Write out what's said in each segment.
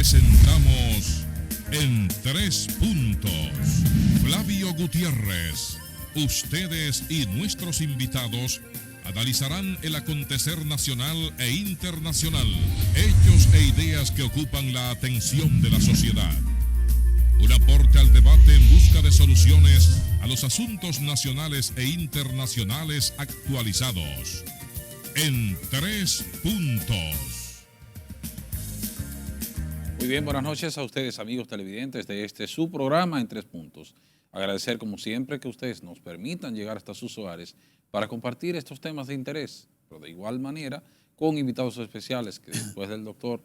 Presentamos En Tres Puntos. Flavio Gutiérrez. Ustedes y nuestros invitados analizarán el acontecer nacional e internacional, hechos e ideas que ocupan la atención de la sociedad. Un aporte al debate en busca de soluciones a los asuntos nacionales e internacionales actualizados. En Tres Puntos. Muy bien, buenas noches a ustedes, amigos televidentes de su programa En Tres Puntos. Agradecer, como siempre, que ustedes nos permitan llegar hasta sus hogares para compartir estos temas de interés, pero de igual manera con invitados especiales que después del doctor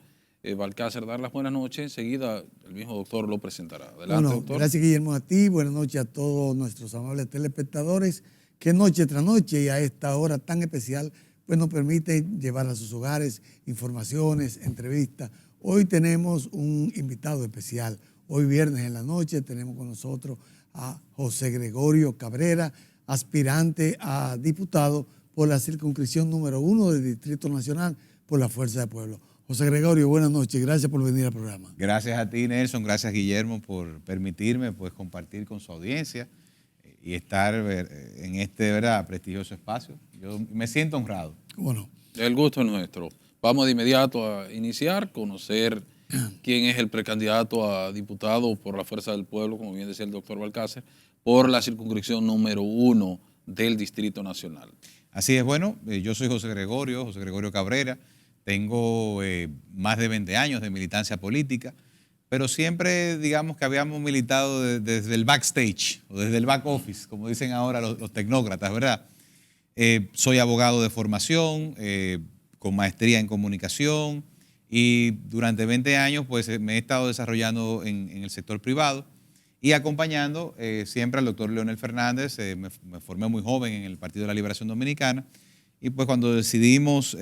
Balcácer dar las buenas noches, enseguida el mismo doctor lo presentará. Adelante, doctor. Gracias, Guillermo, a ti. Buenas noches a todos nuestros amables telespectadores que noche tras noche y a esta hora tan especial pues nos permite llevar a sus hogares informaciones, entrevistas. Hoy tenemos un invitado especial. Hoy viernes en la noche tenemos con nosotros a José Gregorio Cabrera, aspirante a diputado por la circunscripción número 1 del Distrito Nacional por la Fuerza del Pueblo. José Gregorio, buenas noches. Gracias por venir al programa. Gracias a ti, Nelson. Gracias, Guillermo, por permitirme pues, compartir con su audiencia y estar en este prestigioso espacio. Yo me siento honrado. Bueno. El gusto es nuestro. Vamos de inmediato a iniciar, conocer quién es el precandidato a diputado por la Fuerza del Pueblo, como bien decía el doctor Balcácer, por la circunscripción número 1 del Distrito Nacional. Así es, bueno, yo soy José Gregorio Cabrera, tengo más de 20 años de militancia política, pero siempre digamos que habíamos militado desde el backstage o desde el back office, como dicen ahora los tecnócratas, ¿verdad? Soy abogado de formación, con maestría en comunicación y durante 20 años pues me he estado desarrollando en el sector privado y acompañando siempre al doctor Leonel Fernández. Me formé muy joven en el Partido de la Liberación Dominicana y pues cuando decidimos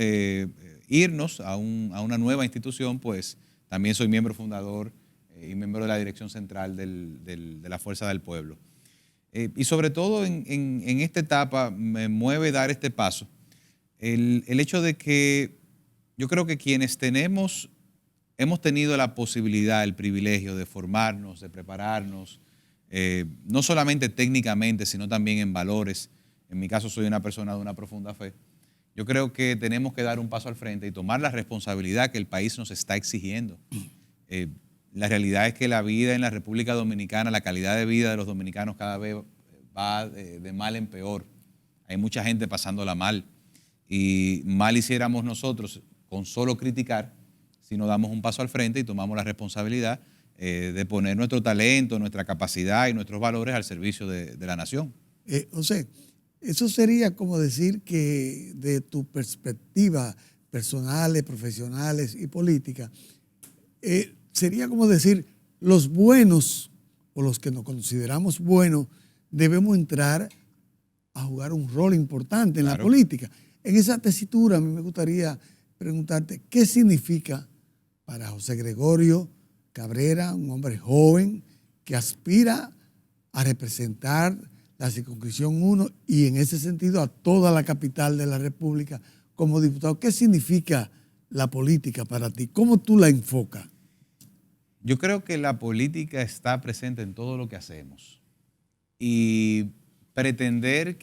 irnos a una nueva institución, pues también soy miembro fundador y miembro de la dirección central de la Fuerza del Pueblo. Y sobre todo en esta etapa me mueve dar este paso el hecho de que yo creo que quienes hemos tenido la posibilidad, el privilegio de formarnos, de prepararnos, no solamente técnicamente, sino también en valores. En mi caso soy una persona de una profunda fe. Yo creo que tenemos que dar un paso al frente y tomar la responsabilidad que el país nos está exigiendo. La realidad es que la vida en la República Dominicana, la calidad de vida de los dominicanos cada vez va de mal en peor. Hay mucha gente pasándola mal. Y mal hiciéramos nosotros con solo criticar si no damos un paso al frente y tomamos la responsabilidad de poner nuestro talento, nuestra capacidad y nuestros valores al servicio de la nación. José, eso sería como decir que de tu perspectiva personales, profesionales y política, sería como decir los buenos o los que nos consideramos buenos debemos entrar a jugar un rol importante en la política. En esa tesitura a mí me gustaría preguntarte qué significa para José Gregorio Cabrera, un hombre joven que aspira a representar la circunscripción 1 y en ese sentido a toda la capital de la República como diputado. ¿Qué significa la política para ti? ¿Cómo tú la enfocas? Yo creo que la política está presente en todo lo que hacemos y pretender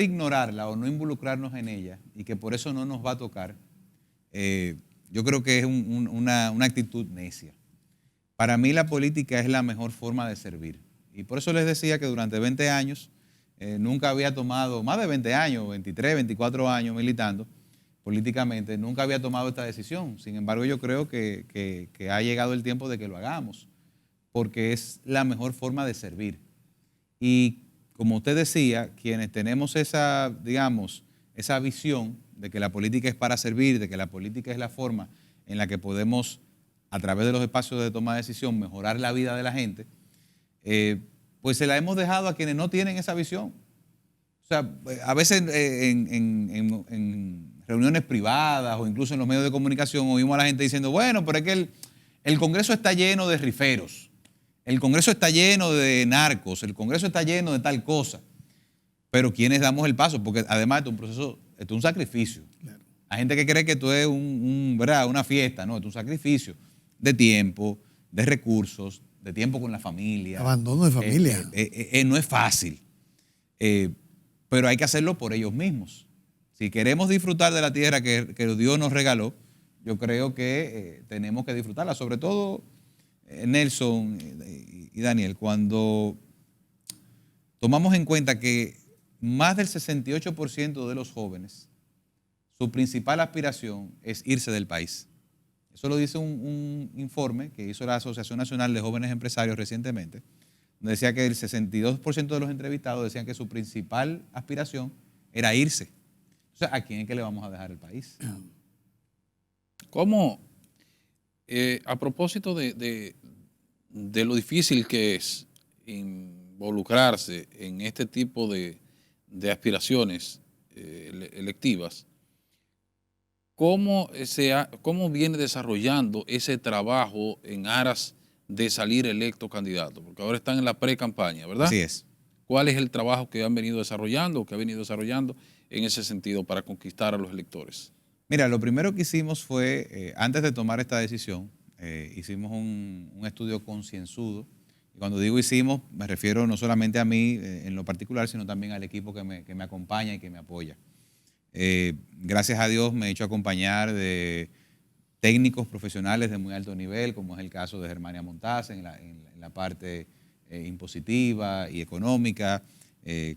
ignorarla o no involucrarnos en ella y que por eso no nos va a tocar, yo creo que es una actitud necia. Para mí la política es la mejor forma de servir. Y por eso les decía que durante 20 años, nunca había tomado, más de 20 años, 23, 24 años militando políticamente, nunca había tomado esta decisión. Sin embargo, yo creo que ha llegado el tiempo de que lo hagamos, porque es la mejor forma de servir. Y como usted decía, quienes tenemos esa visión de que la política es para servir, de que la política es la forma en la que podemos, a través de los espacios de toma de decisión, mejorar la vida de la gente, pues se la hemos dejado a quienes no tienen esa visión. O sea, a veces en reuniones privadas o incluso en los medios de comunicación oímos a la gente diciendo, bueno, pero es que el Congreso está lleno de riferos. El Congreso está lleno de narcos, el Congreso está lleno de tal cosa. Pero ¿quiénes damos el paso? Porque además esto es un proceso, esto es un sacrificio. Claro. Hay gente que cree que esto es ¿verdad? Una fiesta, no, es un sacrificio de tiempo, de recursos, de tiempo con la familia. Abandono de familia. No es fácil, pero hay que hacerlo por ellos mismos. Si queremos disfrutar de la tierra que Dios nos regaló, yo creo que tenemos que disfrutarla, sobre todo Nelson y Daniel, cuando tomamos en cuenta que más del 68% de los jóvenes, su principal aspiración es irse del país. Eso lo dice un informe que hizo la Asociación Nacional de Jóvenes Empresarios recientemente, donde decía que el 62% de los entrevistados decían que su principal aspiración era irse. O sea, ¿a quién es que le vamos a dejar el país? ¿Cómo, a propósito de lo difícil que es involucrarse en este tipo de aspiraciones electivas, ¿cómo viene desarrollando ese trabajo en aras de salir electo candidato? Porque ahora están en la pre-campaña, ¿verdad? Así es. ¿Cuál es el trabajo que han venido desarrollando o que ha venido desarrollando en ese sentido para conquistar a los electores? Mira, lo primero que hicimos fue, antes de tomar esta decisión, hicimos un estudio concienzudo. Y cuando digo hicimos, me refiero no solamente a mí en lo particular, sino también al equipo que me acompaña y que me apoya. Gracias a Dios me he hecho acompañar de técnicos profesionales de muy alto nivel, como es el caso de Germania Montaz en la parte impositiva y económica,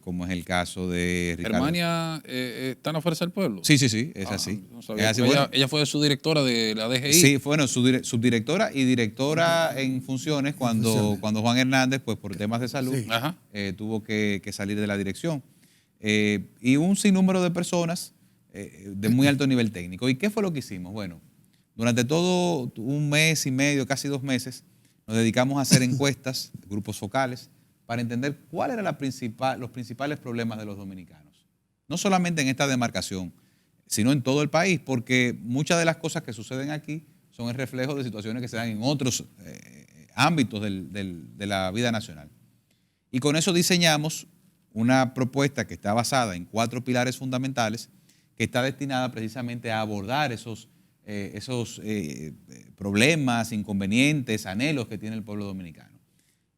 como es el caso de Ricardo. ¿Germania está en la Fuerza del Pueblo? Sí, es así. No sabía. Es así. Ella fue subdirectora de la DGI. Sí, bueno, subdirectora y directora en funciones cuando Juan Hernández, pues por temas de salud, tuvo que salir de la dirección. Y un sinnúmero de personas de muy alto nivel técnico. ¿Y qué fue lo que hicimos? Bueno, durante todo un mes y medio, casi 2 meses, nos dedicamos a hacer encuestas, grupos focales, para entender cuáles eran los principales problemas de los dominicanos. No solamente en esta demarcación, sino en todo el país, porque muchas de las cosas que suceden aquí son el reflejo de situaciones que se dan en otros ámbitos de la vida nacional. Y con eso diseñamos una propuesta que está basada en 4 pilares fundamentales, que está destinada precisamente a abordar esos problemas, inconvenientes, anhelos que tiene el pueblo dominicano.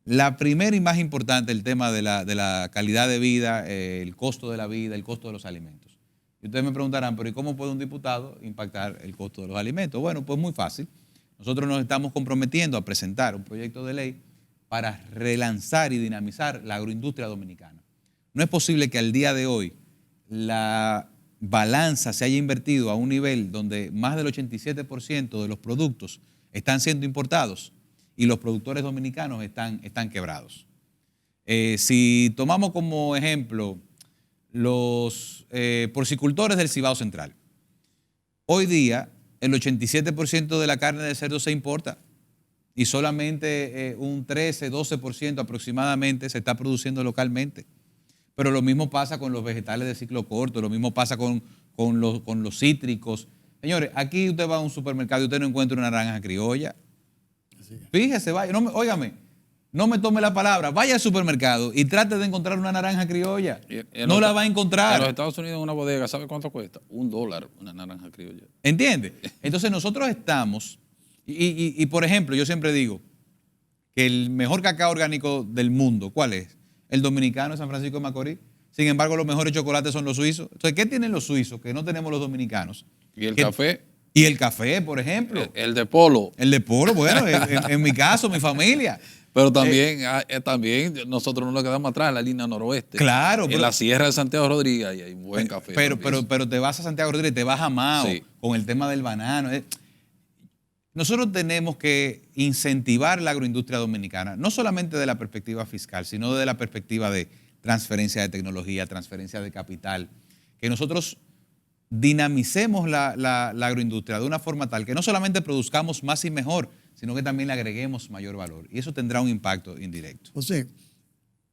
La primera y más importante, el tema de la calidad de vida, el costo de la vida, el costo de los alimentos. Y ustedes me preguntarán, pero ¿y cómo puede un diputado impactar el costo de los alimentos? Bueno, pues muy fácil. Nosotros nos estamos comprometiendo a presentar un proyecto de ley para relanzar y dinamizar la agroindustria dominicana. No es posible que al día de hoy la balanza se haya invertido a un nivel donde más del 87% de los productos están siendo importados y los productores dominicanos están quebrados. Si tomamos como ejemplo los porcicultores del Cibao Central, hoy día el 87% de la carne de cerdo se importa y solamente un 13-12% aproximadamente se está produciendo localmente. Pero lo mismo pasa con los vegetales de ciclo corto, lo mismo pasa con los cítricos. Señores, aquí usted va a un supermercado y usted no encuentra una naranja criolla. Fíjese, vaya, óigame, no me tome la palabra, vaya al supermercado y trate de encontrar una naranja criolla. No la va a encontrar. En los Estados Unidos en una bodega, ¿sabe cuánto cuesta? $1 una naranja criolla. ¿Entiende? Entonces nosotros estamos, y por ejemplo, yo siempre digo que el mejor cacao orgánico del mundo, ¿cuál es? El dominicano de San Francisco de Macorís. Sin embargo, los mejores chocolates son los suizos. Entonces, ¿qué tienen los suizos que no tenemos los dominicanos? ¿Y el café? Y el café, por ejemplo. El de Polo. El de Polo, bueno, en mi caso, mi familia. Pero también nosotros no nos quedamos atrás en la línea noroeste. Claro. En la Sierra de Santiago Rodríguez hay buen café. Pero te vas a Santiago Rodríguez, te vas a Mao, sí, con el tema del banano. Nosotros tenemos que incentivar la agroindustria dominicana, no solamente de la perspectiva fiscal, sino de la perspectiva de transferencia de tecnología, transferencia de capital, que nosotros dinamicemos la agroindustria de una forma tal que no solamente produzcamos más y mejor, sino que también le agreguemos mayor valor. Y eso tendrá un impacto indirecto. José,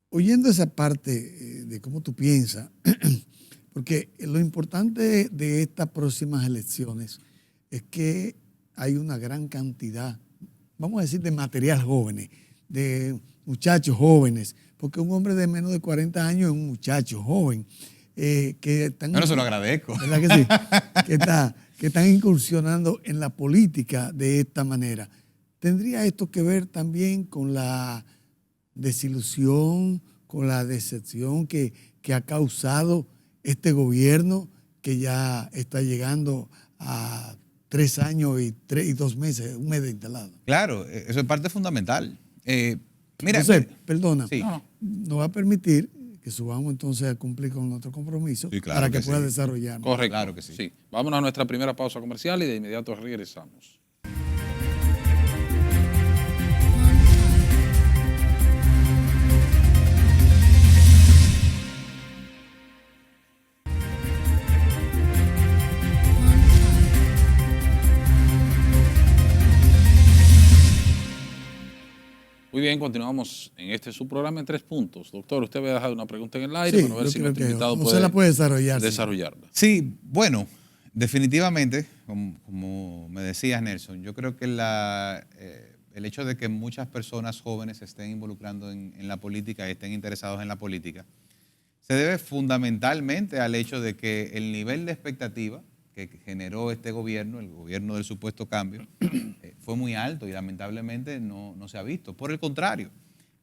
oyendo esa parte de cómo tú piensas, porque lo importante de estas próximas elecciones es que hay una gran cantidad, vamos a decir, de material jóvenes, de muchachos jóvenes, porque un hombre de menos de 40 años es un muchacho joven. Que están, bueno, se lo agradezco. ¿Verdad que sí? que están incursionando en la política de esta manera. ¿Tendría esto que ver también con la desilusión, con la decepción que ha causado este gobierno que ya está llegando a 3 años y 2 meses, un mes de instalado? Claro, eso es parte fundamental. Mira, José, perdona, sí. nos va a permitir que subamos entonces a cumplir con nuestro compromiso, Sí, claro para que que pueda sí. desarrollarnos. Correcto. Claro que sí. Vámonos a nuestra primera pausa comercial y de inmediato regresamos. Muy bien, continuamos en este su programa en 3 puntos. Doctor, usted había dejado una pregunta en el aire Sí, para ver yo si creo nuestro que invitado José puede la puede desarrollar. sí. desarrollarla. Sí, bueno, definitivamente, como me decías, Nelson, yo creo que el hecho de que muchas personas jóvenes se estén involucrando en la política y estén interesados en la política se debe fundamentalmente al hecho de que el nivel de expectativa que generó este gobierno, el gobierno del supuesto cambio, fue muy alto y lamentablemente no se ha visto. Por el contrario,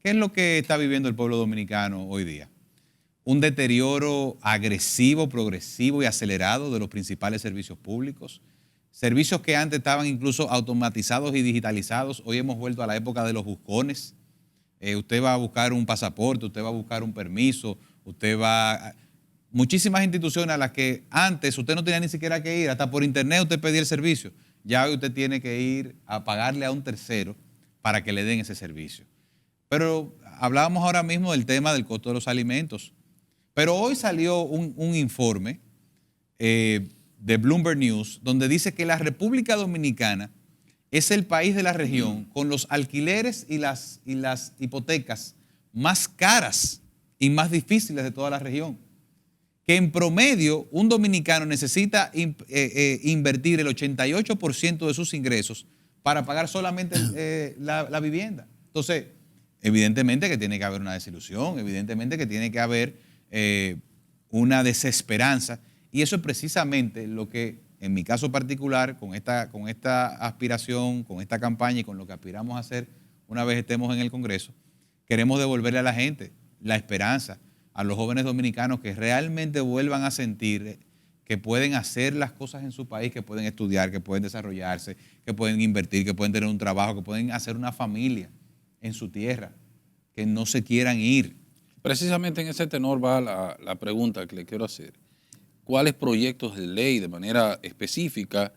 ¿qué es lo que está viviendo el pueblo dominicano hoy día? Un deterioro agresivo, progresivo y acelerado de los principales servicios públicos. Servicios que antes estaban incluso automatizados y digitalizados. Hoy hemos vuelto a la época de los buscones. Usted va a buscar un pasaporte, usted va a buscar un permiso, muchísimas instituciones a las que antes usted no tenía ni siquiera que ir, hasta por internet usted pedía el servicio. Ya hoy usted tiene que ir a pagarle a un tercero para que le den ese servicio. Pero hablábamos ahora mismo del tema del costo de los alimentos. Pero hoy salió un informe de Bloomberg News donde dice que la República Dominicana es el país de la región con los alquileres y las hipotecas más caras y más difíciles de toda la región. Que en promedio un dominicano necesita invertir el 88% de sus ingresos para pagar solamente la vivienda. Entonces, evidentemente que tiene que haber una desilusión, evidentemente que tiene que haber una desesperanza, y eso es precisamente lo que, en mi caso particular, con esta aspiración, con esta campaña y con lo que aspiramos a hacer una vez estemos en el Congreso, queremos devolverle a la gente la esperanza, a los jóvenes dominicanos que realmente vuelvan a sentir que pueden hacer las cosas en su país, que pueden estudiar, que pueden desarrollarse, que pueden invertir, que pueden tener un trabajo, que pueden hacer una familia en su tierra, que no se quieran ir. Precisamente en ese tenor va la pregunta que le quiero hacer. ¿Cuáles proyectos de ley de manera específica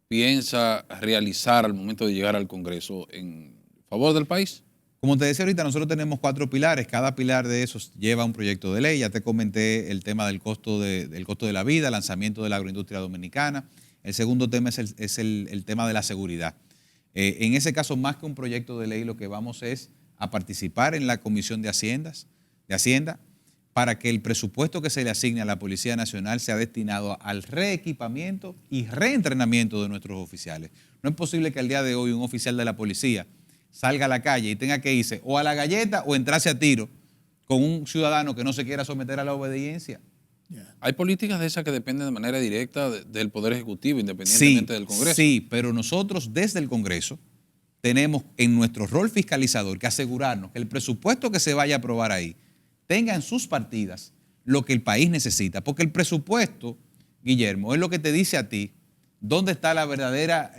piensa realizar al momento de llegar al Congreso en favor del país? Como te decía ahorita, nosotros tenemos 4 pilares. Cada pilar de esos lleva un proyecto de ley. Ya te comenté el tema del costo de la vida, lanzamiento de la agroindustria dominicana. El segundo tema es el tema de la seguridad. En ese caso, más que un proyecto de ley, lo que vamos es a participar en la Comisión de Hacienda para que el presupuesto que se le asigne a la Policía Nacional sea destinado al reequipamiento y reentrenamiento de nuestros oficiales. No es posible que al día de hoy un oficial de la policía salga a la calle y tenga que irse o a la galleta o entrarse a tiro con un ciudadano que no se quiera someter a la obediencia. Hay políticas de esas que dependen de manera directa del Poder Ejecutivo, independientemente del Congreso. Sí, pero nosotros desde el Congreso tenemos en nuestro rol fiscalizador que asegurarnos que el presupuesto que se vaya a aprobar ahí tenga en sus partidas lo que el país necesita. Porque el presupuesto, Guillermo, es lo que te dice a ti dónde está la verdadera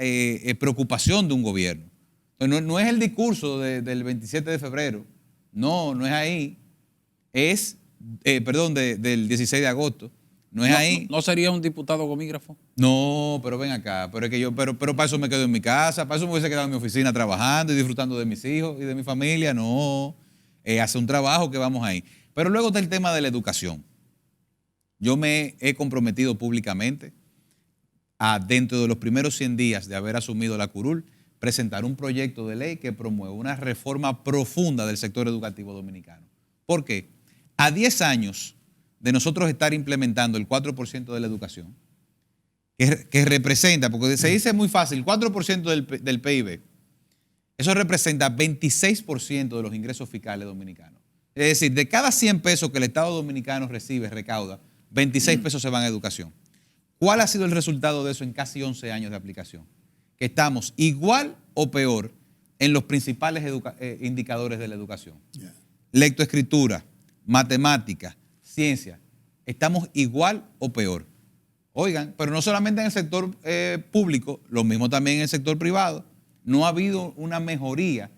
preocupación de un gobierno. No es el discurso del 27 de febrero, no es ahí, del 16 de agosto, no es ahí. ¿No sería un diputado gomígrafo? No, pero ven acá, pero para eso me quedo en mi casa, para eso me hubiese quedado en mi oficina trabajando y disfrutando de mis hijos y de mi familia, no, hace un trabajo que vamos ahí. Pero luego está el tema de la educación. Yo me he comprometido públicamente dentro de los primeros 100 días de haber asumido la curul, presentar un proyecto de ley que promueva una reforma profunda del sector educativo dominicano. ¿Por qué? A 10 años de nosotros estar implementando el 4% de la educación, que representa, porque se dice muy fácil, 4% del PIB, eso representa 26% de los ingresos fiscales dominicanos. Es decir, de cada 100 pesos que el Estado dominicano recauda, 26 pesos se van a educación. ¿Cuál ha sido el resultado de eso en casi 11 años de aplicación? Que estamos igual o peor en los principales indicadores de la educación. Yeah. Lectoescritura, matemática, ciencia. Estamos igual o peor. Oigan, pero no solamente en el sector público, lo mismo también en el sector privado. No ha habido una mejoría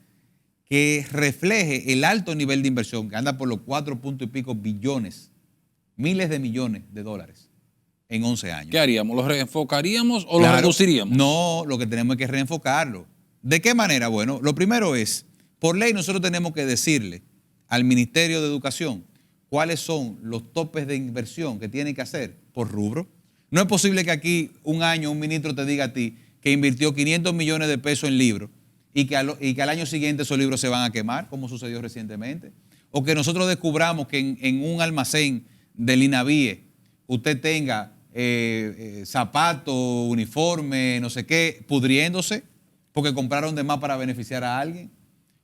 que refleje el alto nivel de inversión, que anda por los 4 puntos y pico billones, miles de millones de dólares en 11 años. ¿Qué haríamos? ¿Lo reenfocaríamos o lo reduciríamos? No, lo que tenemos es que reenfocarlo. ¿De qué manera? Bueno, lo primero es, por ley nosotros tenemos que decirle al Ministerio de Educación cuáles son los topes de inversión que tienen que hacer por rubro. No es posible que aquí un año un ministro te diga a ti que invirtió 500 millones de pesos en libros y que al año siguiente esos libros se van a quemar, como sucedió recientemente. O que nosotros descubramos que en un almacén del INAVIE usted tenga zapatos, uniforme, no sé qué, pudriéndose porque compraron de más para beneficiar a alguien.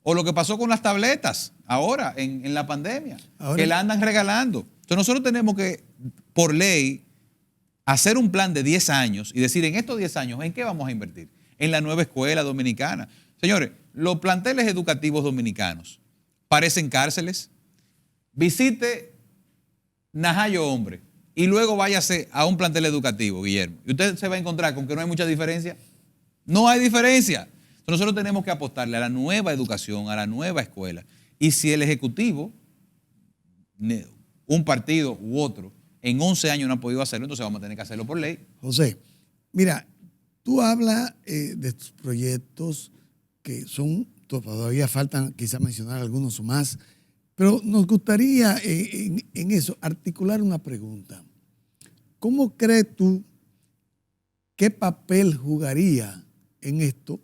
O lo que pasó con las tabletas ahora en la pandemia, que la andan regalando. Entonces nosotros tenemos que, por ley, hacer un plan de 10 años y decir en estos 10 años, ¿en qué vamos a invertir? En la nueva escuela dominicana. Señores, los planteles educativos dominicanos parecen cárceles. Visite Najayo Hombre y luego váyase a un plantel educativo, Guillermo. Y usted se va a encontrar con que no hay mucha diferencia. No hay diferencia. Entonces nosotros tenemos que apostarle a la nueva educación, a la nueva escuela. Y si el Ejecutivo, un partido u otro, en 11 años no ha podido hacerlo, entonces vamos a tener que hacerlo por ley. José, mira, tú hablas de estos proyectos que son, todavía faltan quizás mencionar algunos más, pero nos gustaría en eso articular una pregunta. ¿Cómo crees tú qué papel jugaría en esto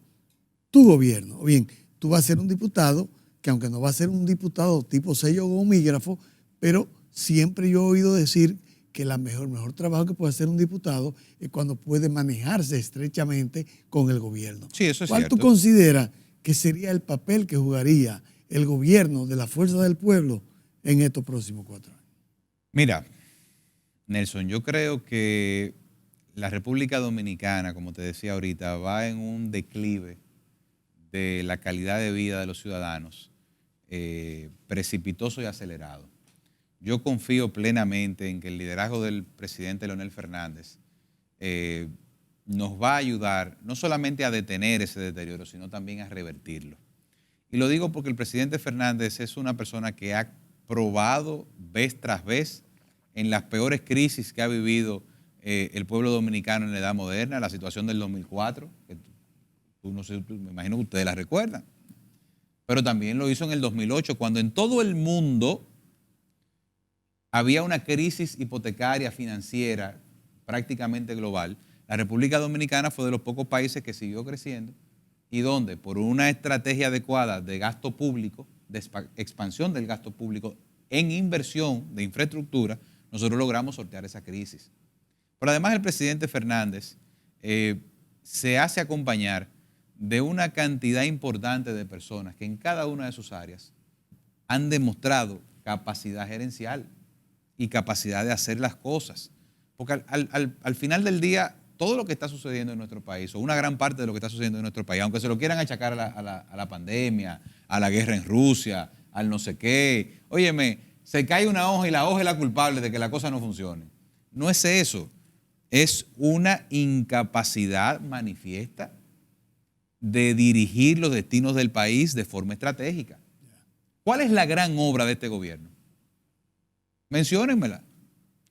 tu gobierno? O bien, tú vas a ser un diputado, que aunque no va a ser un diputado tipo sello gomígrafo, pero siempre yo he oído decir que el mejor trabajo que puede hacer un diputado es cuando puede manejarse estrechamente con el gobierno. Sí, eso es ¿Cuál cierto. tú consideras que sería el papel que jugaría el gobierno de la Fuerza del Pueblo en estos próximos 4 años? Mira, Nelson, yo creo que la República Dominicana, como te decía ahorita, va en un declive de la calidad de vida de los ciudadanos precipitoso y acelerado. Yo confío plenamente en que el liderazgo del presidente Leonel Fernández nos va a ayudar no solamente a detener ese deterioro, sino también a revertirlo. Y lo digo porque el presidente Fernández es una persona que ha probado vez tras vez en las peores crisis que ha vivido el pueblo dominicano en la edad moderna, la situación del 2004, que no sé, me imagino que ustedes la recuerdan, pero también lo hizo en el 2008, cuando en todo el mundo había una crisis hipotecaria financiera prácticamente global. La República Dominicana fue de los pocos países que siguió creciendo y donde, por una estrategia adecuada de gasto público, de expansión del gasto público en inversión de infraestructura, nosotros logramos sortear esa crisis. Pero además el presidente Fernández se hace acompañar de una cantidad importante de personas que en cada una de sus áreas han demostrado capacidad gerencial y capacidad de hacer las cosas. Porque al final del día, todo lo que está sucediendo en nuestro país, o una gran parte de lo que está sucediendo en nuestro país, aunque se lo quieran achacar a la pandemia, a la guerra en Rusia, al no sé qué, óyeme, se cae una hoja y la hoja es la culpable de que la cosa no funcione. No es eso, es una incapacidad manifiesta de dirigir los destinos del país de forma estratégica. ¿Cuál es la gran obra de este gobierno? Menciónenmela.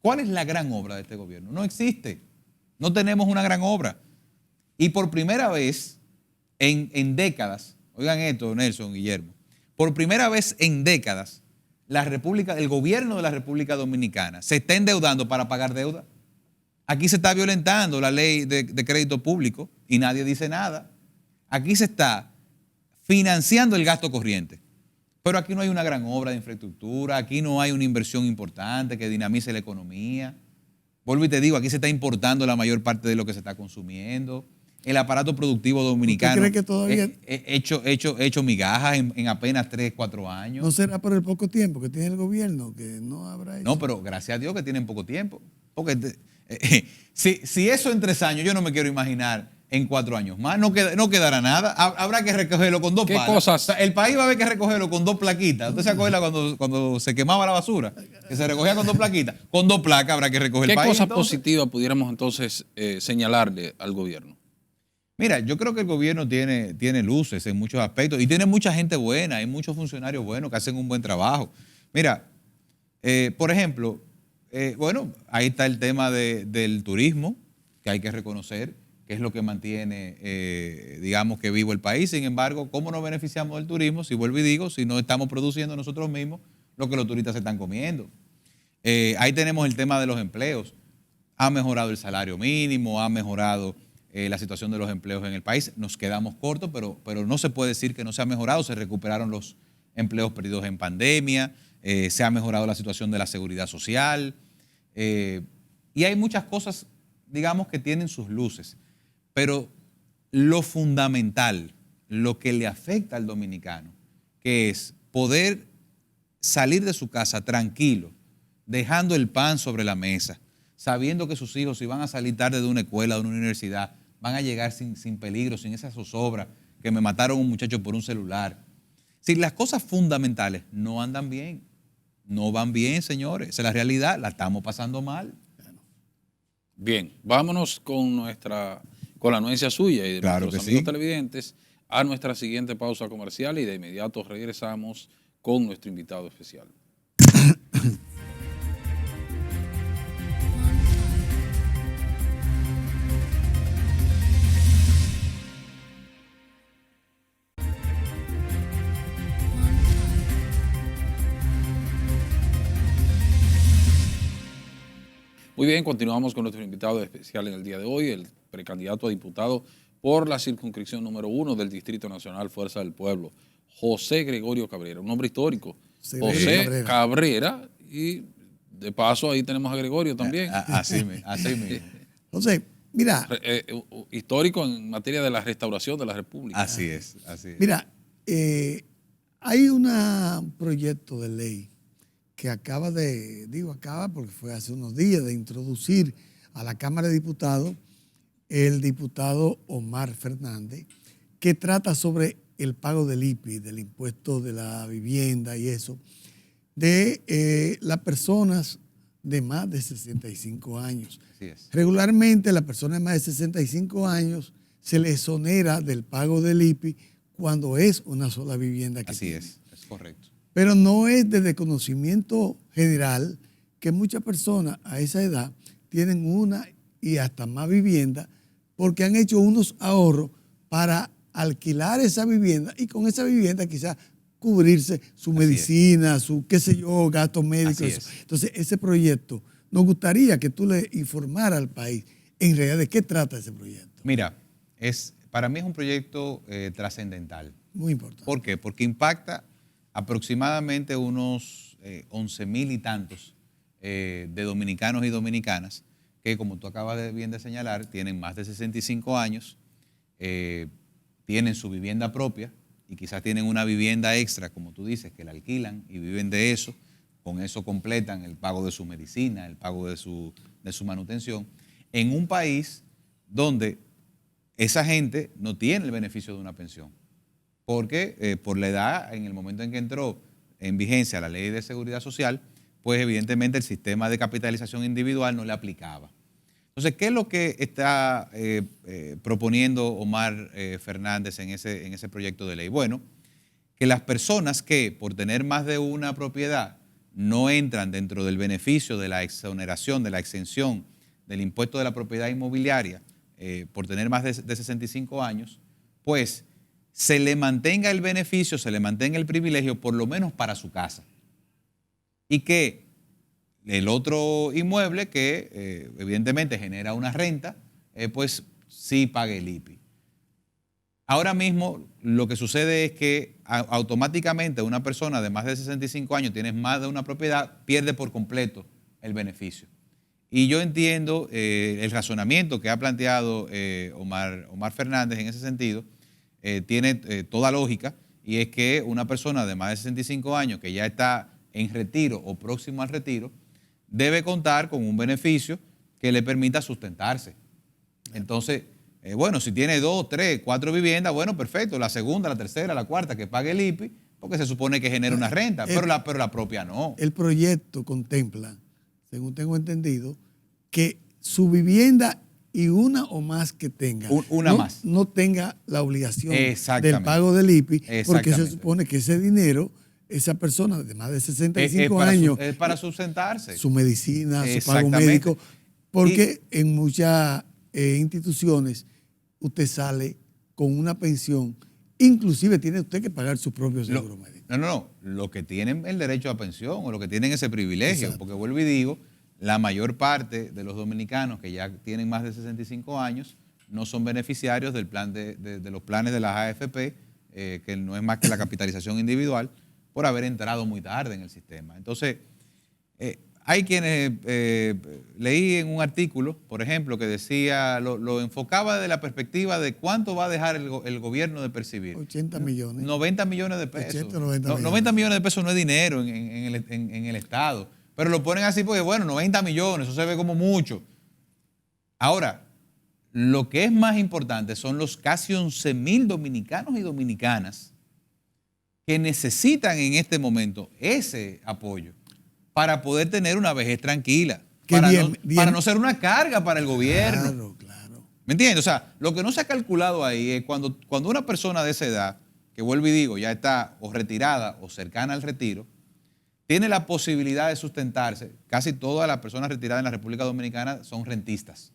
¿Cuál es la gran obra de este gobierno? No existe. No tenemos una gran obra. Y por primera vez en décadas, oigan esto, Nelson, Guillermo, por primera vez en décadas, el gobierno de la República Dominicana se está endeudando para pagar deuda. Aquí se está violentando la ley de crédito público y nadie dice nada. Aquí se está financiando el gasto corriente. Pero aquí no hay una gran obra de infraestructura, aquí no hay una inversión importante que dinamice la economía. Vuelvo y te digo, aquí se está importando la mayor parte de lo que se está consumiendo. El aparato productivo dominicano ¿Usted cree que todavía hecho migajas en apenas 3, 4 años? ¿No será por el poco tiempo que tiene el gobierno que no habrá hecho? No, pero gracias a Dios que tienen poco tiempo. Porque Si eso en 3 años, yo no me quiero imaginar en 4 años más, no quedará nada. Habrá que recogerlo con 2 palas. cosas? O sea, el país va a haber que recogerlo con 2 plaquitas. ¿Usted se acuerda cuando se quemaba la basura? Que se recogía con 2 plaquitas. Con 2 placas habrá que recoger el ¿Qué país. cosas entonces. positivas pudiéramos entonces señalarle al gobierno? Mira, yo creo que el gobierno tiene luces en muchos aspectos y tiene mucha gente buena, hay muchos funcionarios buenos que hacen un buen trabajo. Mira, por ejemplo, bueno, ahí está el tema del turismo, que hay que reconocer que es lo que mantiene, digamos, que vivo el país. Sin embargo, ¿cómo nos beneficiamos del turismo? Si vuelvo y digo, si no estamos produciendo nosotros mismos lo que los turistas se están comiendo. Ahí tenemos el tema de los empleos. Ha mejorado el salario mínimo, ha mejorado la situación de los empleos en el país. Nos quedamos cortos, pero no se puede decir que no se ha mejorado. Se recuperaron los empleos perdidos en pandemia, se ha mejorado la situación de la seguridad social. Y hay muchas cosas, digamos, que tienen sus luces. Pero lo fundamental, lo que le afecta al dominicano, que es poder salir de su casa tranquilo, dejando el pan sobre la mesa, sabiendo que sus hijos, si van a salir tarde de una escuela, de una universidad, van a llegar sin peligro, sin esa zozobra, que me mataron un muchacho por un celular. Si las cosas fundamentales no andan bien, no van bien, señores, esa es la realidad, la estamos pasando mal. Bien, vámonos con la anuencia suya y de Claro nuestros que amigos sí. televidentes a nuestra siguiente pausa comercial y de inmediato regresamos con nuestro invitado especial. Muy bien, continuamos con nuestro invitado especial en el día de hoy, el precandidato a diputado por la circunscripción número 1 del Distrito Nacional Fuerza del Pueblo, José Gregorio Cabrera, un nombre histórico. José Cabrera, y de paso ahí tenemos a Gregorio también. Así mismo. Entonces, mira. Histórico en materia de la restauración de la República. Así es. Mira, hay un proyecto de ley que acaba porque fue hace unos días, de introducir a la Cámara de Diputados el diputado Omar Fernández, que trata sobre el pago del IPI, del impuesto de la vivienda y eso, de las personas de más de 65 años. Así es. Regularmente, las personas de más de 65 años se les exonera del pago del IPI cuando es una sola vivienda que Así tienen. es correcto. Pero no es de conocimiento general que muchas personas a esa edad tienen una y hasta más vivienda porque han hecho unos ahorros para alquilar esa vivienda y con esa vivienda quizás cubrirse su medicina, su qué sé yo, gastos médicos. Entonces, ese proyecto, nos gustaría que tú le informaras al país en realidad de qué trata ese proyecto. Mira, para mí es un proyecto trascendental. Muy importante. ¿Por qué? Porque impacta aproximadamente unos 11,000 y tantos de dominicanos y dominicanas que, como tú acabas bien de señalar, tienen más de 65 años, tienen su vivienda propia y quizás tienen una vivienda extra, como tú dices, que la alquilan y viven de eso. Con eso completan el pago de su medicina, el pago de su manutención, en un país donde esa gente no tiene el beneficio de una pensión. Porque por la edad, en el momento en que entró en vigencia la ley de seguridad social, pues evidentemente el sistema de capitalización individual no le aplicaba. Entonces, ¿qué es lo que está proponiendo Omar Fernández en ese proyecto de ley? Bueno, que las personas que por tener más de una propiedad no entran dentro del beneficio de la exoneración, de la exención del impuesto de la propiedad inmobiliaria por tener más de 65 años, pues se le mantenga el beneficio, se le mantenga el privilegio, por lo menos para su casa. Y que el otro inmueble que evidentemente genera una renta, pues sí pague el IPI. Ahora mismo lo que sucede es que automáticamente una persona de más de 65 años, tiene más de una propiedad, pierde por completo el beneficio. Y yo entiendo el razonamiento que ha planteado Omar Fernández en ese sentido, tiene toda lógica, y es que una persona de más de 65 años que ya está en retiro o próximo al retiro debe contar con un beneficio que le permita sustentarse. Entonces, bueno, si tiene 2, 3, 4 viviendas, bueno, perfecto, la segunda, la tercera, la cuarta, que pague el IPI, porque se supone que genera una renta, pero la propia no. El proyecto contempla, según tengo entendido, que su vivienda y una o más que tenga, no tenga la obligación del pago del IPI, porque se supone que ese dinero, esa persona de más de 65 años, es para sustentarse. Su medicina, su pago médico, porque en muchas instituciones usted sale con una pensión, inclusive tiene usted que pagar su propio seguro médico. No, los que tienen el derecho a pensión o los que tienen ese privilegio, exacto, porque vuelvo y digo, la mayor parte de los dominicanos que ya tienen más de 65 años no son beneficiarios del plan de los planes de las AFP, que no es más que la capitalización individual, por haber entrado muy tarde en el sistema. Entonces, hay quienes, leí en un artículo, por ejemplo, que decía, lo enfocaba desde la perspectiva de cuánto va a dejar el gobierno de percibir. 80 millones. 90 millones de pesos. 80, 90 millones. 90 millones de pesos no es dinero en el Estado. Pero lo ponen así porque, bueno, 90 millones, eso se ve como mucho. Ahora, lo que es más importante son los casi 11,000 dominicanos y dominicanas que necesitan en este momento ese apoyo para poder tener una vejez tranquila, para no ser una carga para el gobierno. Claro. ¿Me entiendes? O sea, lo que no se ha calculado ahí es cuando una persona de esa edad, que vuelvo y digo, ya está o retirada o cercana al retiro, tiene la posibilidad de sustentarse. Casi todas las personas retiradas en la República Dominicana son rentistas.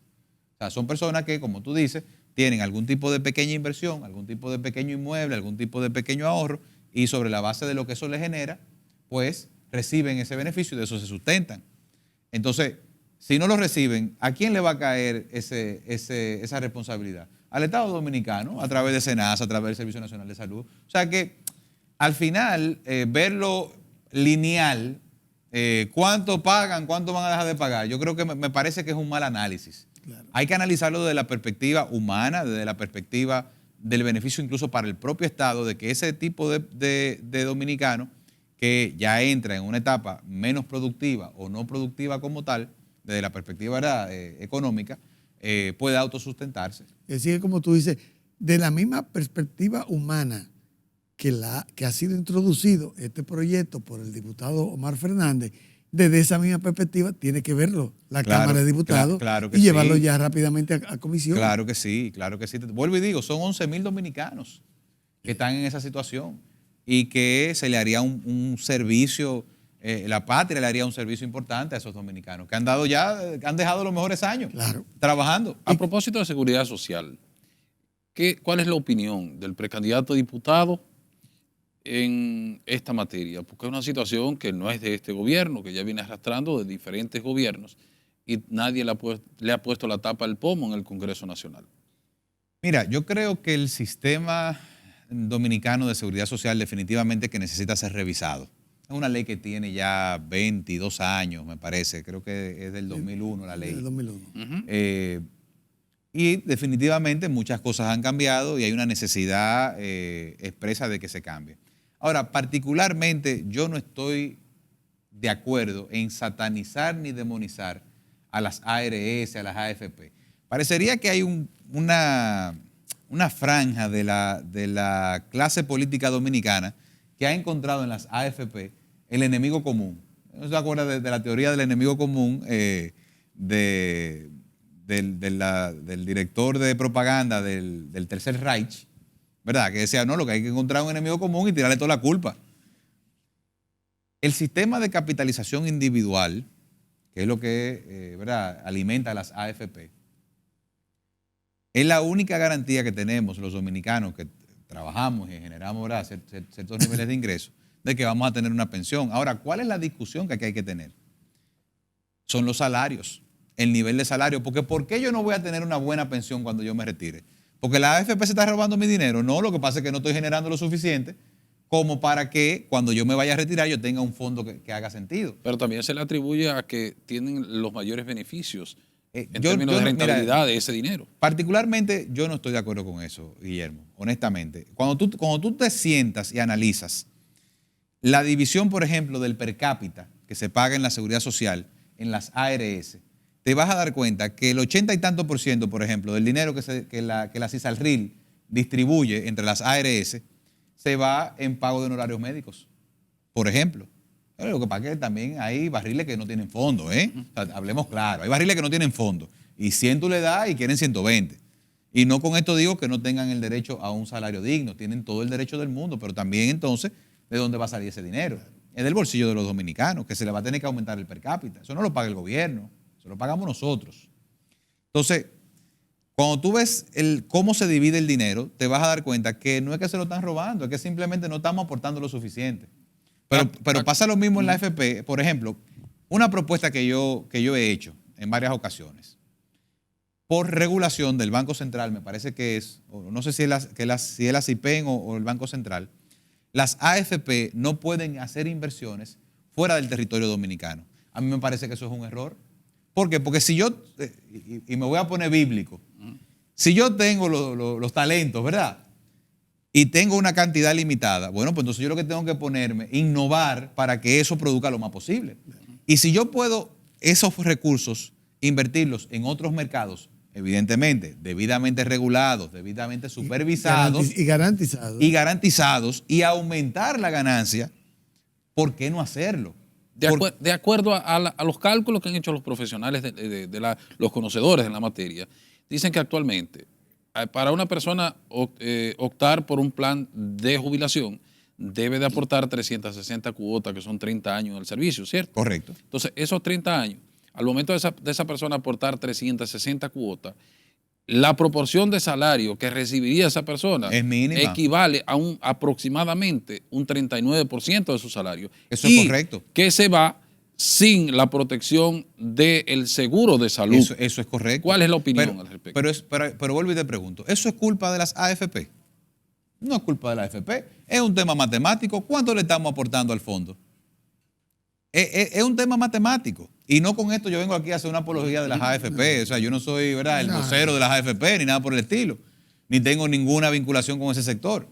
O sea, son personas que, como tú dices, tienen algún tipo de pequeña inversión, algún tipo de pequeño inmueble, algún tipo de pequeño ahorro, y sobre la base de lo que eso les genera, pues reciben ese beneficio y de eso se sustentan. Entonces, si no lo reciben, ¿a quién le va a caer esa responsabilidad? Al Estado Dominicano, a través de SENASA, a través del Servicio Nacional de Salud. O sea que, al final, verlo lineal, cuánto pagan, cuánto van a dejar de pagar, yo creo que me parece que es un mal análisis. Claro. Hay que analizarlo desde la perspectiva humana, desde la perspectiva del beneficio incluso para el propio Estado, de que ese tipo de dominicano que ya entra en una etapa menos productiva o no productiva como tal, desde la perspectiva, ¿verdad?, económica, pueda autosustentarse. Es decir, como tú dices, de la misma perspectiva humana que ha sido introducido este proyecto por el diputado Omar Fernández, desde esa misma perspectiva tiene que verlo la Cámara de Diputados y llevarlo ya rápidamente a comisión. Claro que sí, claro que sí. Vuelvo y digo, son 11,000 dominicanos que están en esa situación y que se le haría un servicio, la patria le haría un servicio importante a esos dominicanos que han dejado los mejores años trabajando. A propósito de seguridad social, ¿cuál es la opinión del precandidato a diputado en esta materia? Porque es una situación que no es de este gobierno, que ya viene arrastrando de diferentes gobiernos y nadie le ha puesto la tapa al pomo en el Congreso Nacional. Mira, yo creo que el sistema dominicano de seguridad social definitivamente que necesita ser revisado. Es una ley que tiene ya 22 años, me parece, creo que es del 2001 la ley. Del 2001. Y definitivamente muchas cosas han cambiado y hay una necesidad expresa de que se cambie. Ahora, particularmente yo no estoy de acuerdo en satanizar ni demonizar a las ARS, a las AFP. Parecería que hay una franja de la clase política dominicana que ha encontrado en las AFP el enemigo común. ¿No se acuerda de la teoría del enemigo común del director de propaganda del Tercer Reich? ¿Verdad? Que decía, no, lo que hay que encontrar es un enemigo común y tirarle toda la culpa. El sistema de capitalización individual, que es lo que ¿verdad?, alimenta a las AFP, es la única garantía que tenemos los dominicanos que trabajamos y generamos, ¿verdad?, ciertos niveles de ingresos, de que vamos a tener una pensión. Ahora, ¿cuál es la discusión que aquí hay que tener? Son los salarios, el nivel de salario. Porque ¿por qué yo no voy a tener una buena pensión cuando yo me retire? Porque la AFP se está robando mi dinero. No, lo que pasa es que no estoy generando lo suficiente como para que cuando yo me vaya a retirar yo tenga un fondo que haga sentido. Pero también se le atribuye a que tienen los mayores beneficios en términos de rentabilidad de ese dinero. Particularmente yo no estoy de acuerdo con eso, Guillermo, honestamente. Cuando tú te sientas y analizas la división, por ejemplo, del per cápita que se paga en la seguridad social, en las ARS, te vas a dar cuenta que el 80 y tanto por ciento, por ejemplo, del dinero que la CISALRIL distribuye entre las ARS, se va en pago de honorarios médicos, por ejemplo. Pero lo que pasa es que también hay barriles que no tienen fondo, ¿eh? O sea, hablemos claro, hay barriles que no tienen fondo. Y 100 tú le das y quieren 120. Y no con esto digo que no tengan el derecho a un salario digno, tienen todo el derecho del mundo, pero también entonces, ¿de dónde va a salir ese dinero? Es del bolsillo de los dominicanos, que se le va a tener que aumentar el per cápita. Eso no lo paga el gobierno, eso lo pagamos nosotros. Entonces, cuando tú ves cómo se divide el dinero, te vas a dar cuenta que no es que se lo están robando, es que simplemente no estamos aportando lo suficiente. Pero pasa lo mismo en la AFP. Por ejemplo, una propuesta que yo he hecho en varias ocasiones. Por regulación del Banco Central, me parece que es, no sé si es la CIPEN o el Banco Central, las AFP no pueden hacer inversiones fuera del territorio dominicano. A mí me parece que eso es un error. ¿Por qué? Porque si yo, y me voy a poner bíblico, si yo tengo los talentos, ¿verdad? Y tengo una cantidad limitada, bueno, pues entonces yo lo que tengo que ponerme, innovar para que eso produzca lo más posible. Y si yo puedo esos recursos invertirlos en otros mercados, evidentemente, debidamente regulados, debidamente supervisados y garantizados y aumentar la ganancia, ¿por qué no hacerlo? De acuerdo a los cálculos que han hecho los profesionales, los conocedores en la materia, dicen que actualmente para una persona optar por un plan de jubilación debe de aportar 360 cuotas, que son 30 años del servicio, ¿cierto? Correcto. Entonces, esos 30 años, al momento de esa persona aportar 360 cuotas, la proporción de salario que recibiría esa persona es mínima. Equivale a aproximadamente un 39% de su salario. Eso es correcto. Que se va sin la protección del seguro de salud. Eso es correcto. ¿Cuál es la opinión al respecto? Pero vuelvo y te pregunto, ¿eso es culpa de las AFP? No es culpa de la AFP, es un tema matemático. ¿Cuánto le estamos aportando al fondo? Es un tema matemático. Y no con esto yo vengo aquí a hacer una apología de las AFP. O sea, yo no soy, ¿verdad?, el vocero de las AFP ni nada por el estilo. Ni tengo ninguna vinculación con ese sector.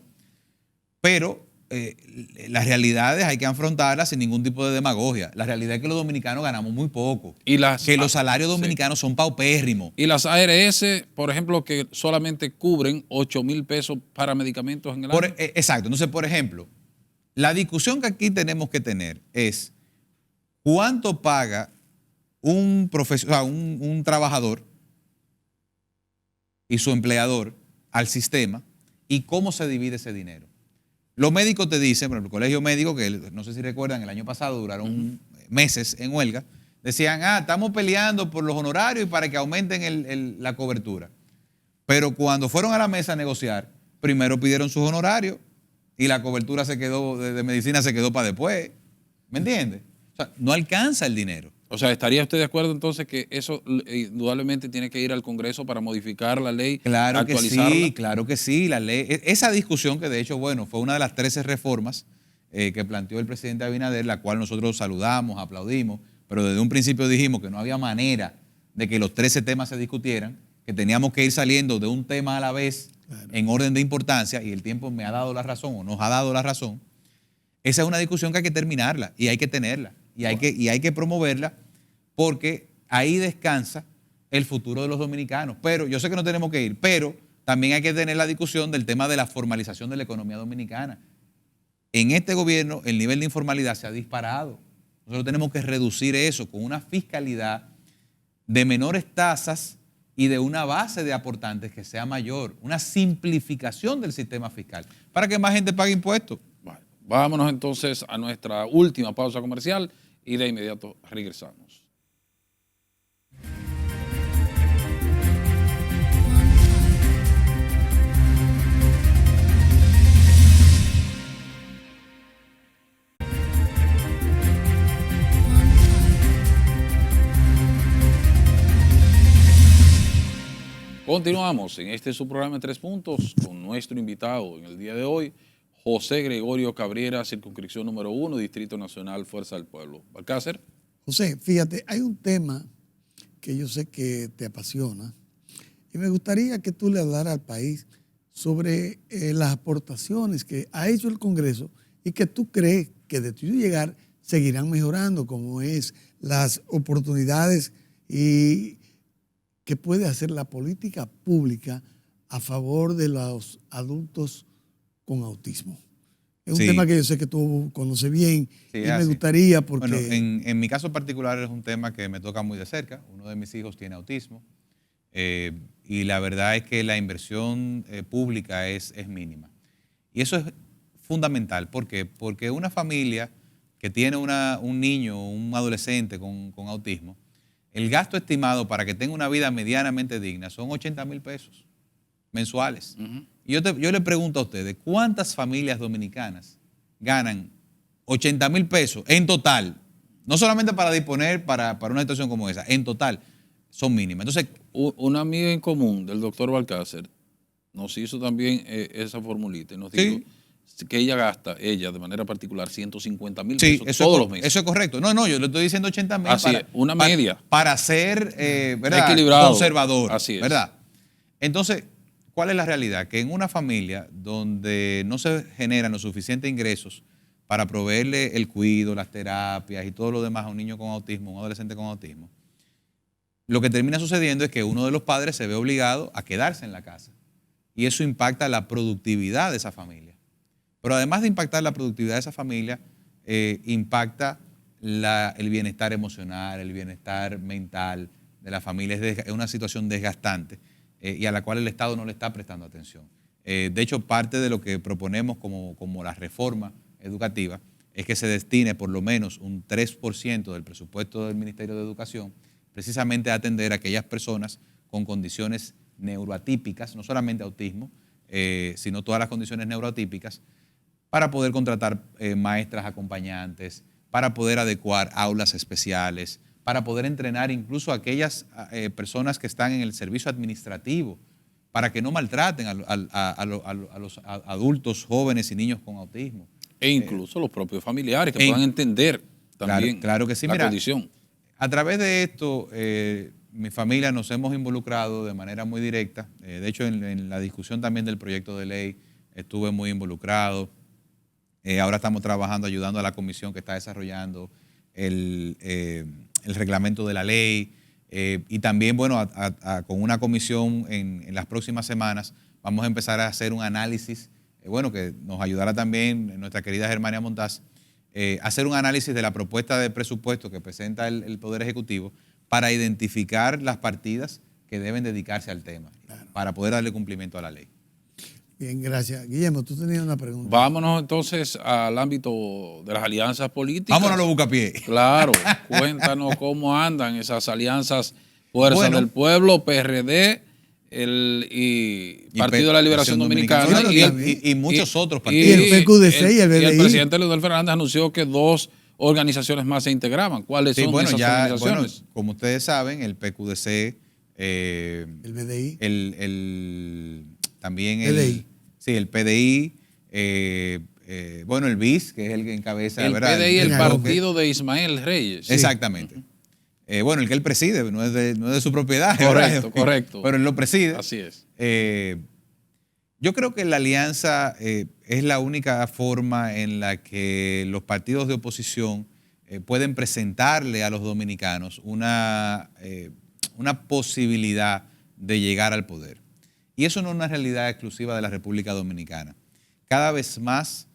Pero las realidades hay que afrontarlas sin ningún tipo de demagogia. La realidad es que los dominicanos ganamos muy poco. Que los salarios dominicanos son paupérrimos. Y las ARS, por ejemplo, que solamente cubren 8,000 pesos para medicamentos en el año. Exacto. Entonces, por ejemplo, la discusión que aquí tenemos que tener es ¿cuánto paga un trabajador y su empleador al sistema y cómo se divide ese dinero? Los médicos te dicen, por ejemplo, el colegio médico, que no sé si recuerdan, el año pasado duraron meses en huelga, decían, estamos peleando por los honorarios y para que aumenten la cobertura. Pero cuando fueron a la mesa a negociar, primero pidieron sus honorarios y la cobertura se quedó, de medicina se quedó para después. ¿Me entiendes? O sea, no alcanza el dinero. O sea, ¿estaría usted de acuerdo entonces que eso indudablemente tiene que ir al Congreso para modificar la ley, actualizarla? Claro que sí, la ley. Esa discusión que de hecho, bueno, fue una de las 13 reformas que planteó el presidente Abinader, la cual nosotros saludamos, aplaudimos, pero desde un principio dijimos que no había manera de que los 13 temas se discutieran, que teníamos que ir saliendo de un tema a la vez en orden de importancia, y el tiempo me ha dado la razón o nos ha dado la razón. Esa es una discusión que hay que terminarla y hay que tenerla. Y hay que promoverla porque ahí descansa el futuro de los dominicanos. Pero yo sé que no tenemos que ir, pero también hay que tener la discusión del tema de la formalización de la economía dominicana. En este gobierno el nivel de informalidad se ha disparado. Nosotros tenemos que reducir eso con una fiscalidad de menores tasas y de una base de aportantes que sea mayor, una simplificación del sistema fiscal para que más gente pague impuestos. Bueno, vámonos entonces a nuestra última pausa comercial y de inmediato regresamos. Continuamos en este su programa en 3 puntos con nuestro invitado en el día de hoy, José Gregorio Cabrera, circunscripción número 1, Distrito Nacional, Fuerza del Pueblo. Balcácer. José, fíjate, hay un tema que yo sé que te apasiona y me gustaría que tú le hablaras al país sobre las aportaciones que ha hecho el Congreso y que tú crees que de tu llegar seguirán mejorando, como es las oportunidades y qué puede hacer la política pública a favor de los adultos con autismo. Es un tema que yo sé que tú conoces bien y me gustaría porque... Bueno, en mi caso particular es un tema que me toca muy de cerca. Uno de mis hijos tiene autismo y la verdad es que la inversión pública es mínima. Y eso es fundamental. ¿Por qué? Porque una familia que tiene un niño o un adolescente con autismo, el gasto estimado para que tenga una vida medianamente digna son 80,000 pesos mensuales. Y yo le pregunto a ustedes, ¿cuántas familias dominicanas ganan 80,000 pesos en total? No solamente para disponer para una situación como esa, en total son mínimas. Entonces, una amiga en común del doctor Balcácer nos hizo también esa formulita y nos dijo que ella gasta, ella de manera particular, 150,000 pesos todos los meses. Eso es correcto. No, yo le estoy diciendo 80,000 Así es, una media. Para ser ¿verdad? Equilibrado. Conservador. Así es. ¿Verdad? Entonces, ¿cuál es la realidad? Que en una familia donde no se generan los suficientes ingresos para proveerle el cuidado, las terapias y todo lo demás a un niño con autismo, un adolescente con autismo, lo que termina sucediendo es que uno de los padres se ve obligado a quedarse en la casa. Y eso impacta la productividad de esa familia. Pero además de impactar la productividad de esa familia, impacta el bienestar emocional, el bienestar mental de la familia. Es una situación desgastante y a la cual el Estado no le está prestando atención. De hecho, parte de lo que proponemos como la reforma educativa es que se destine por lo menos un 3% del presupuesto del Ministerio de Educación precisamente a atender a aquellas personas con condiciones neuroatípicas, no solamente autismo, sino todas las condiciones neuroatípicas, para poder contratar maestras acompañantes, para poder adecuar aulas especiales, para poder entrenar incluso a aquellas personas que están en el servicio administrativo, para que no maltraten a los adultos, jóvenes y niños con autismo. E incluso los propios familiares que puedan entender también claro que sí. la condición. A través de esto, mi familia nos hemos involucrado de manera muy directa. De hecho, en la discusión también del proyecto de ley estuve muy involucrado. Ahora estamos trabajando, ayudando a la comisión que está desarrollando el reglamento de la ley. Y también, bueno, con una comisión en las próximas semanas vamos a empezar a hacer un análisis, que nos ayudará también nuestra querida Germania Montaz, hacer un análisis de la propuesta de presupuesto que presenta el Poder Ejecutivo para identificar las partidas que deben dedicarse al tema, para poder darle cumplimiento a la ley. Bien, gracias. Guillermo, tú tenías una pregunta. Vámonos entonces al ámbito de las alianzas políticas. Vámonos a los bucapié. Claro, cuéntanos cómo andan esas alianzas Fuerza del Pueblo, PRD, y Partido de la Liberación Dominicana y muchos otros partidos. Y el PQDC y el BDI. Y el presidente Leonel Fernández anunció que 2 organizaciones más se integraban. ¿Cuáles son esas organizaciones? Como ustedes saben, el PQDC, el BDI, también PDI. El PDI, el BIS, que es el que encabeza, el ¿verdad? PDI, el partido de Ismael Reyes. Sí. Exactamente. El que él preside, no es de su propiedad. Correcto. Pero él lo preside. Así es. Yo creo que la alianza es la única forma en la que los partidos de oposición pueden presentarle a los dominicanos una posibilidad de llegar al poder. Y eso no es una realidad exclusiva de la República Dominicana. Cada vez más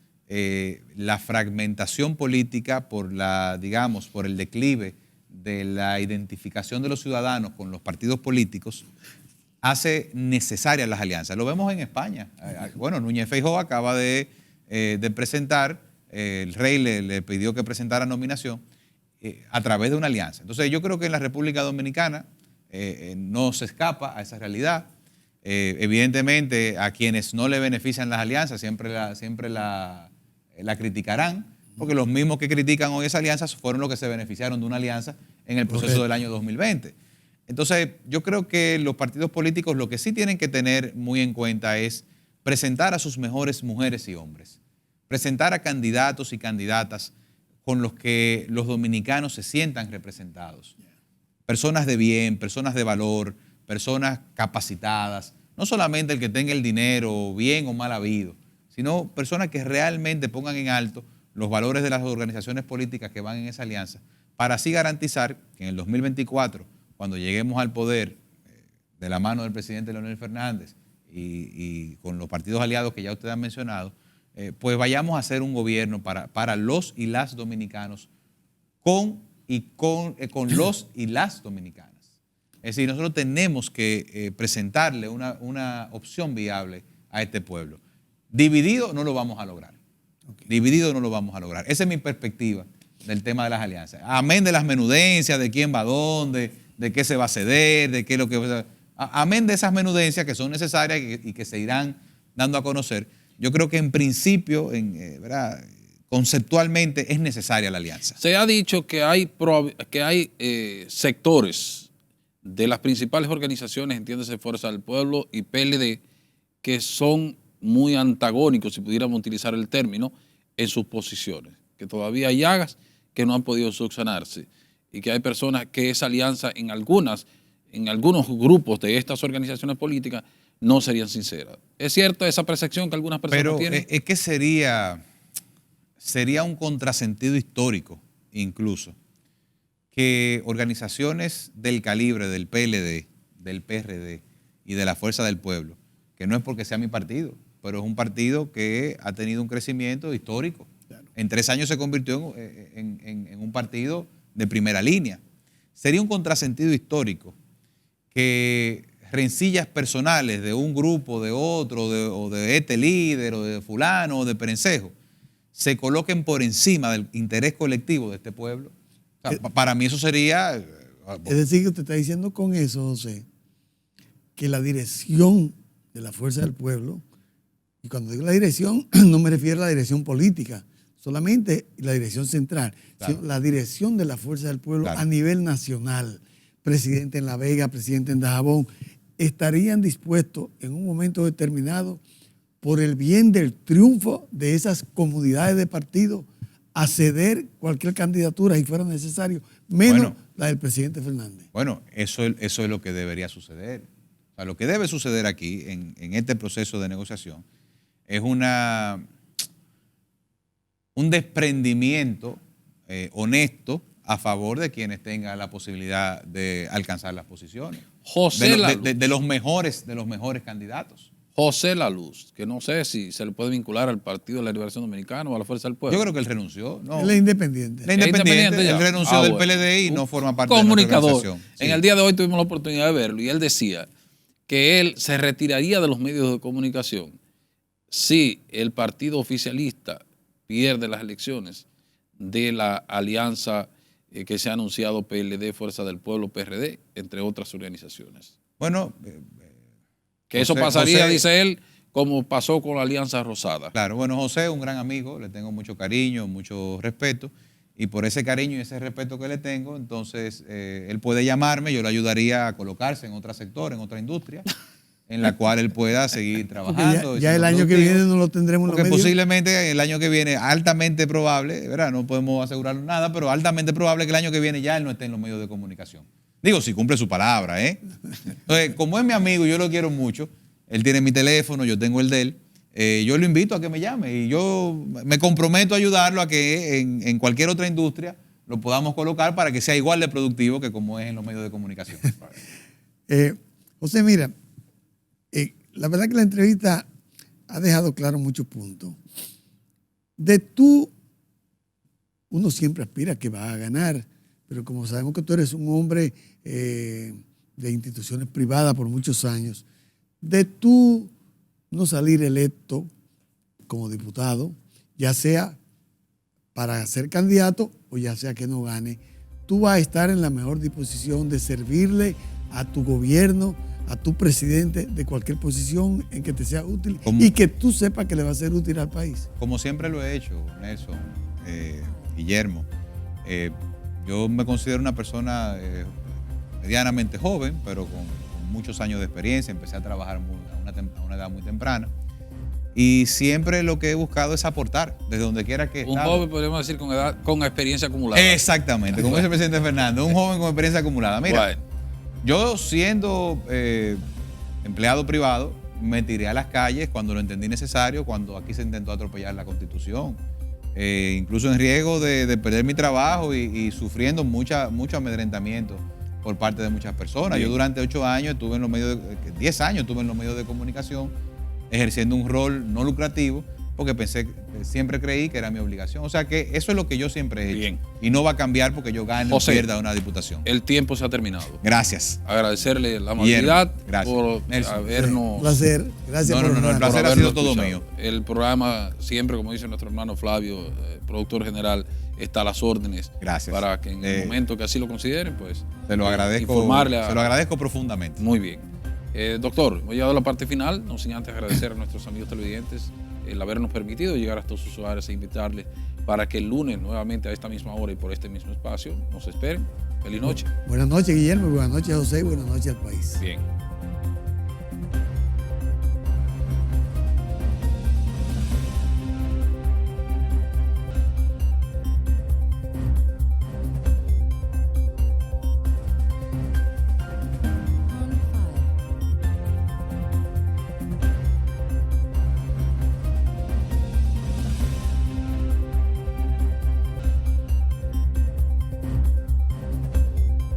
la fragmentación política por el declive de la identificación de los ciudadanos con los partidos políticos hace necesarias las alianzas. Lo vemos en España. Núñez Feijóo acaba de presentar, el rey le pidió que presentara nominación a través de una alianza. Entonces yo creo que en la República Dominicana no se escapa a esa realidad. Evidentemente a quienes no le benefician las alianzas siempre la criticarán, porque los mismos que critican hoy esas alianzas fueron los que se beneficiaron de una alianza en el proceso del año 2020. Entonces, yo creo que los partidos políticos lo que sí tienen que tener muy en cuenta es presentar a sus mejores mujeres y hombres, presentar a candidatos y candidatas con los que los dominicanos se sientan representados. Personas de bien, personas de valor, personas capacitadas, no solamente el que tenga el dinero bien o mal habido, sino personas que realmente pongan en alto los valores de las organizaciones políticas que van en esa alianza, para así garantizar que en el 2024 cuando lleguemos al poder de la mano del presidente Leonel Fernández y con los partidos aliados que ya ustedes han mencionado, pues vayamos a hacer un gobierno para los y las dominicanos con los y las dominicanas. Es decir, nosotros tenemos que presentarle una opción viable a este pueblo. Dividido no lo vamos a lograr. Okay. Dividido no lo vamos a lograr. Esa es mi perspectiva del tema de las alianzas. Amén de las menudencias, de quién va a dónde, de qué se va a ceder, de qué es lo que... Amén de esas menudencias que son necesarias y que se irán dando a conocer. Yo creo que en principio, ¿verdad?, conceptualmente es necesaria la alianza. Se ha dicho que hay sectores de las principales organizaciones, entiéndase Fuerza del Pueblo y PLD, que son muy antagónicos, si pudiéramos utilizar el término, en sus posiciones, que todavía hay llagas que no han podido subsanarse y que hay personas que esa alianza en algunos grupos de estas organizaciones políticas no serían sinceras. ¿Es cierta esa percepción que algunas personas tienen? Es que sería un contrasentido histórico, incluso, que organizaciones del calibre del PLD, del PRD y de la Fuerza del Pueblo, que no es porque sea mi partido, pero es un partido que ha tenido un crecimiento histórico. Claro. En 3 años se convirtió en un partido de primera línea. Sería un contrasentido histórico que rencillas personales de un grupo, de otro, o de este líder, o de fulano, o de perencejo, se coloquen por encima del interés colectivo de este pueblo. O sea, para mí eso sería... Es decir, que usted está diciendo con eso, José, que la dirección de la Fuerza del Pueblo, y cuando digo la dirección, no me refiero a la dirección política, solamente la dirección central, claro, sino la dirección de la Fuerza del Pueblo, claro, a nivel nacional, presidente en La Vega, presidente en Dajabón, estarían dispuestos en un momento determinado, por el bien del triunfo de esas comunidades de partido, a ceder cualquier candidatura si fuera necesario, menos la del presidente Fernández. Bueno, eso es lo que debería suceder. O sea, lo que debe suceder aquí, en este proceso de negociación, es un desprendimiento honesto a favor de quienes tengan la posibilidad de alcanzar las posiciones. De los mejores candidatos. José La Luz, que no sé si se le puede vincular al Partido de la Liberación Dominicana o a la Fuerza del Pueblo. Yo creo que él renunció. No. Él es independiente. Él es independiente, él renunció del PLD y no forma parte de la organización. En el día de hoy tuvimos la oportunidad de verlo y él decía que él se retiraría de los medios de comunicación si el partido oficialista pierde las elecciones de la alianza que se ha anunciado PLD, Fuerza del Pueblo, PRD, entre otras organizaciones. Bueno, que eso pasaría, dice él, como pasó con la Alianza Rosada. Claro, bueno, José es un gran amigo, le tengo mucho cariño, mucho respeto, y por ese cariño y ese respeto que le tengo, entonces él puede llamarme, yo le ayudaría a colocarse en otro sector, en otra industria, en la cual él pueda seguir trabajando. Ya el año que viene no lo tendremos en los medios. Porque posiblemente el año que viene, altamente probable, ¿verdad? No podemos asegurar nada, pero altamente probable que el año que viene ya él no esté en los medios de comunicación. Digo, si cumple su palabra, ¿eh? Entonces, como es mi amigo y yo lo quiero mucho, él tiene mi teléfono, yo tengo el de él, yo lo invito a que me llame y yo me comprometo a ayudarlo a que en cualquier otra industria lo podamos colocar para que sea igual de productivo que como es en los medios de comunicación. José, mira, la verdad que la entrevista ha dejado claro muchos puntos. Uno siempre aspira que va a ganar, pero como sabemos que tú eres un hombre de instituciones privadas por muchos años, de tú no salir electo como diputado, ya sea para ser candidato o ya sea que no gane, tú vas a estar en la mejor disposición de servirle a tu gobierno, a tu presidente, de cualquier posición en que te sea útil y que tú sepas que le va a ser útil al país. Como siempre lo he hecho, Nelson, Guillermo. Yo me considero una persona medianamente joven, pero con muchos años de experiencia. Empecé a trabajar a una edad muy temprana. Y siempre lo que he buscado es aportar, desde donde quiera que esté. Un joven, podríamos decir, con experiencia acumulada. Exactamente, como dice el presidente Fernando, un joven con experiencia acumulada. Mira, yo siendo empleado privado, me tiré a las calles cuando lo entendí necesario, cuando aquí se intentó atropellar la Constitución. Incluso en riesgo de perder mi trabajo y sufriendo mucho amedrentamiento por parte de muchas personas. Bien. Yo durante 8 años estuve en los medios, 10 años estuve en los medios de comunicación, ejerciendo un rol no lucrativo, porque siempre creí que era mi obligación. O sea que eso es lo que yo siempre he hecho. Bien. Y no va a cambiar porque yo gane o José, pierda una diputación. El tiempo se ha terminado. Gracias. Agradecerle la amabilidad Gracias. por Nelson. habernos... Un placer. Gracias No, por el nada. placer por ha habernos sido todo escuchado. mío. El programa siempre, como dice nuestro hermano Flavio, productor general, está a las órdenes. Gracias. Para que en el momento que así lo consideren, pues... Se lo agradezco, informarle a... se lo agradezco profundamente. Muy bien. Doctor, hemos llegado a la parte final, no sin antes agradecer a nuestros amigos televidentes el habernos permitido llegar a estos usuarios e invitarles para que el lunes nuevamente a esta misma hora y por este mismo espacio nos esperen. Feliz noche. Buenas noches, Guillermo. Buenas noches, José. Y buenas noches al país. Bien.